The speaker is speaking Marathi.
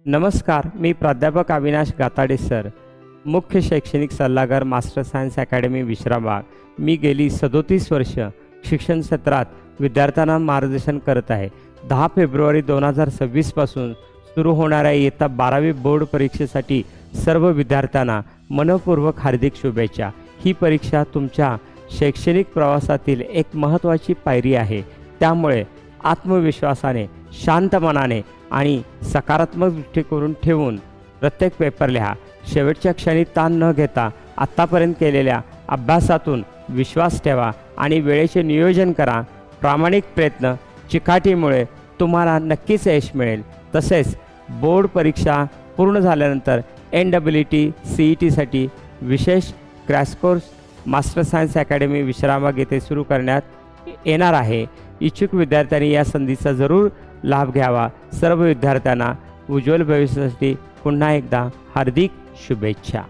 नमस्कार, मी प्राध्यापक अविनाश गाताडे सर, मुख्य शैक्षणिक सल्लागार मास्टर सायन्स अकॅडमी विश्रामबाग. मी गेली 37 वर्ष शिक्षण क्षेत्रात विद्यार्थ्यांना मार्गदर्शन करत आहे. 10 फेब्रुवारी 2026 पासून सुरू होणाऱ्या इयत्ता 12वी बोर्ड परीक्षेसाठी सर्व विद्यार्थ्यांना मनपूर्वक हार्दिक शुभेच्छा. ही परीक्षा तुमच्या शैक्षणिक प्रवासातील एक महत्त्वाची पायरी आहे. त्यामुळे आत्मविश्वासाने, शांत मनाने आणि सकारात्मक दृष्टिकोन ठेवून प्रत्येक पेपर लिहा. शेवटच्या क्षणी ताण न घेता आत्तापर्यंत केलेल्या अभ्यासातून विश्वास ठेवा आणि वेळेचे नियोजन करा. प्रामाणिक प्रयत्न चिकाटीमुळे तुम्हाला नक्कीच यश मिळेल. तसेच बोर्ड परीक्षा पूर्ण झाल्यानंतर NEET CETसाठी विशेष crash course master science academy Vishrambag येथे सुरू करण्यात येणार आहे. इच्छुक विद्यार्थ्यांनी या संधीचा जरूर लाभ घ्यावा. सर्व विद्यार्थ्यांना उज्ज्वल भविष्यासाठी पुन्हा एकदा हार्दिक शुभेच्छा.